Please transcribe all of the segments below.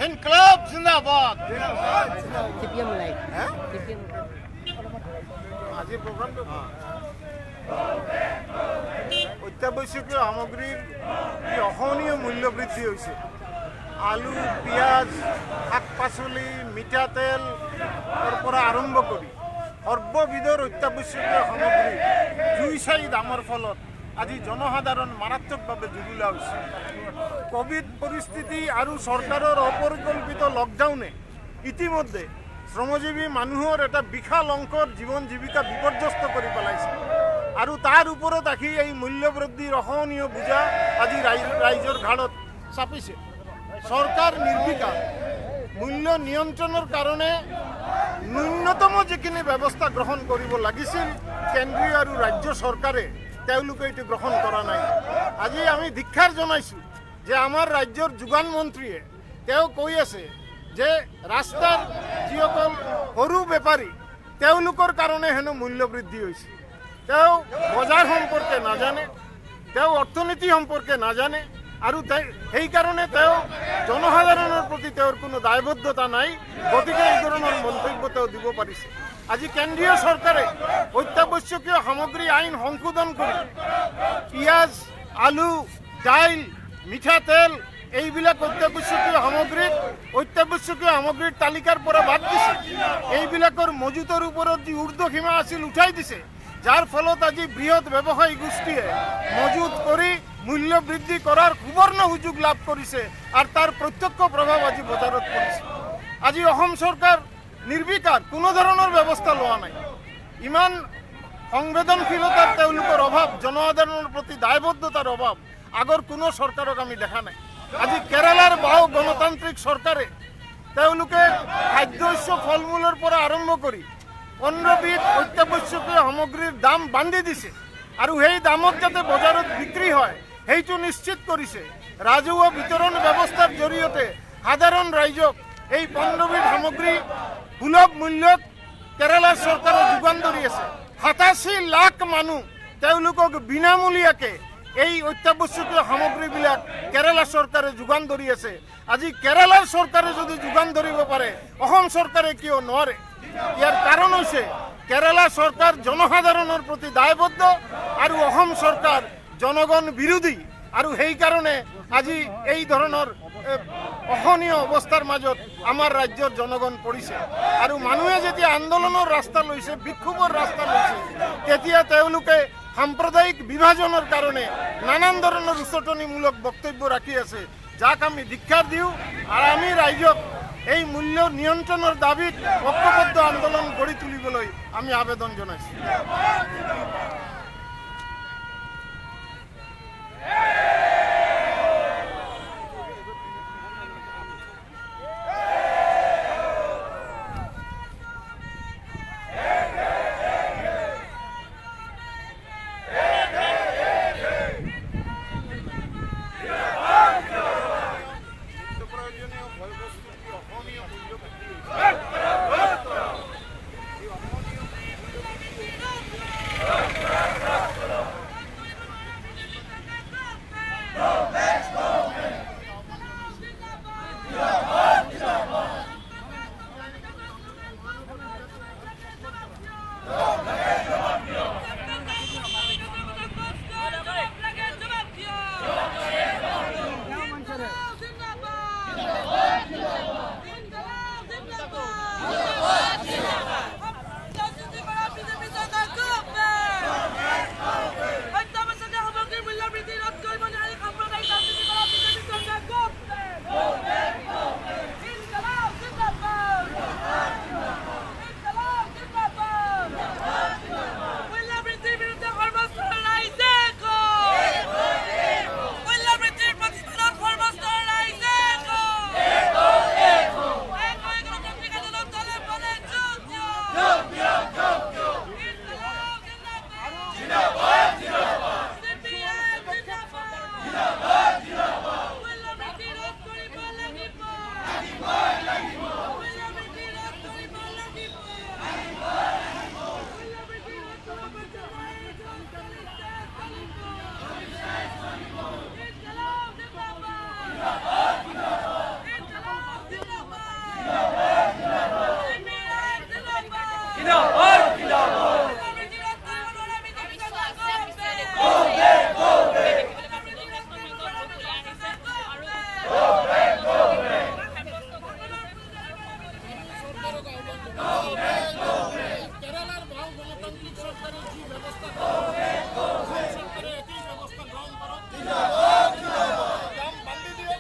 ইনকলাব জিন্দাবাদ। আজি প্ৰগ্ৰামটো অত্যাৱশ্যকীয় সামগ্ৰীৰ যি অসহনীয় মূল্য বৃদ্ধি হৈছে, আলু, পিঁয়াজ, শাক পাচলি, মিঠাতেলৰ পৰা আৰম্ভ কৰি সৰ্ববিধৰ অত্যাৱশ্যকীয় সামগ্ৰী জুই চাই দামৰ ফলত আজি জনসাধাৰণ মাৰাত্মকভাৱে জুৰুলা হৈছে। কোভিড পৰিস্থিতি আৰু চৰকাৰৰ অপৰিকল্পিত লকডাউনে ইতিমধ্যে শ্ৰমজীৱী মানুহৰ এটা বিশাল অংকৰ জীৱন জীৱিকা বিপৰ্যস্ত কৰি পেলাইছে আৰু তাৰ ওপৰত আহি এই মূল্যবৃদ্ধিৰ অসহনীয় বোজা আজি ৰাইজৰ ঘাড়ত চাপিছে। চৰকাৰ নিৰ্বিকাৰ। মূল্য নিয়ন্ত্ৰণৰ কাৰণে ন্যূনতম যিখিনি ব্যৱস্থা গ্ৰহণ কৰিব লাগিছিল কেন্দ্ৰীয় আৰু ৰাজ্য চৰকাৰে তেওঁলোকে এইটো গ্ৰহণ কৰা নাই। আজি আমি ধিক্ষাৰ জনাইছোঁ যে আমাৰ ৰাজ্যৰ যোগান মন্ত্ৰীয়ে তেওঁ কৈ আছে যে ৰাস্তাৰ যিসকল সৰু বেপাৰী তেওঁলোকৰ কাৰণে হেনো মূল্য বৃদ্ধি হৈছে। তেওঁ বজাৰ সম্পৰ্কে নাজানে, তেওঁ অৰ্থনীতি সম্পৰ্কে নাজানে আৰু সেইকাৰণে তেওঁ জনসাধাৰণৰ প্ৰতি তেওঁৰ কোনো দায়বদ্ধতা নাই, গতিকে এই ধৰণৰ মন্তব্য তেওঁ দিব পাৰিছে। আজি কেন্দ্ৰীয় চৰকাৰে অত্যাৱশ্যকীয় সামগ্ৰী আইন সংশোধন কৰি পিঁয়াজ, আলু, দাইল, মিঠাতেল এইবিলাক অত্যাৱশ্যকীয় সামগ্ৰীৰ তালিকাৰ পৰা বাদ দিছে। এইবিলাকৰ মজুতৰ ওপৰত যি ঊৰ্ধ্বসীমা আছিল উঠাই দিছে, যাৰ ফলত আজি বৃহৎ ব্যৱসায়ী গোষ্ঠীয়ে মজুত কৰি মূল্য বৃদ্ধি কৰাৰ সুবৰ্ণ সুযোগ লাভ কৰিছে আৰু তাৰ প্ৰত্যক্ষ প্ৰভাৱ আজি বজাৰত পৰিছে। আজি অসম চৰকাৰ নিৰ্বিকাৰ, কোনো ধৰণৰ ব্যৱস্থা লোৱা নাই। ইমান সংবেদনশীলতাৰ তেওঁলোকৰ অভাৱ, জনসাধাৰণৰ প্ৰতি দায়বদ্ধতাৰ অভাৱ আগৰ কোনো চৰকাৰক আমি দেখা নাই। আজি কেৰালাৰ বাও গণতান্ত্ৰিক চৰকাৰে তেওঁলোকে খাদ্যশস্য ফল মূলৰ পৰা আৰম্ভ কৰি 15বিধ অত্যাৱশ্যকীয় সামগ্ৰীৰ দাম বান্ধি দিছে আৰু সেই দামত যাতে বজাৰত বিক্ৰী হয় সেইটো নিশ্চিত কৰিছে। ৰাজহুৱা বিতৰণ ব্যৱস্থাৰ জৰিয়তে সাধাৰণ ৰাইজক এই 15বিধ সামগ্ৰী সুলভ মূল্যত কেৰালাৰ চৰকাৰে যোগান ধৰি আছে। 87 লাখ মানুহ তেওঁলোকক বিনামূলীয়াকৈ এই অত্যাৱশ্যকীয় সামগ্ৰীবিলাক কেৰালা চৰকাৰে যোগান ধৰি আছে। আজি কেৰালাৰ চৰকাৰে যদি যোগান ধৰিব পাৰে, অসম চৰকাৰে কিয় নোৱাৰে? ইয়াৰ কাৰণ হৈছে কেৰালা চৰকাৰ জনসাধাৰণৰ প্ৰতি দায়বদ্ধ আৰু অসম চৰকাৰ জনগণ বিৰোধী, আৰু সেইকাৰণে আজি এই ধৰণৰ অসহনীয় অৱস্থাৰ মাজত আমাৰ ৰাজ্যৰ জনগণ পৰিছে। আৰু মানুহে যেতিয়া আন্দোলনৰ ৰাস্তা লৈছে, বিক্ষোভৰ ৰাস্তা লৈছে, তেতিয়া তেওঁলোকে সাম্প্ৰদায়িক বিভাজনৰ কাৰণে নানান ধৰণৰ উচতনিমূলক বক্তব্য ৰাখি আছে, যাক আমি ধিক্ষাৰ দিওঁ আৰু আমি ৰাইজক এই মূল্য নিয়ন্ত্ৰণৰ দাবীত ঐক্যবদ্ধ আন্দোলন গঢ়ি তুলিবলৈ আমি আবেদন জনাইছোঁ। কেরালার বাম গণতান্ত্রিক সরকারের যে ব্যবস্থা সরকারের একই ব্যবস্থা গ্রহণ করো দাম বান্ধি দিয়ে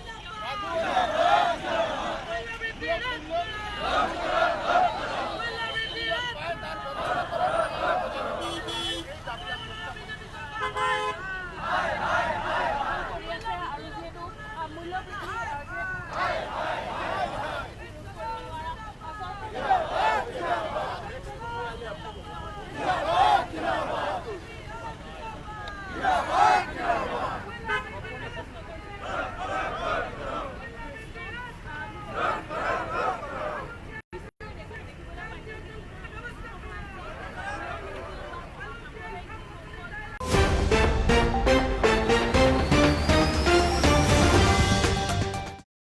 Yeah.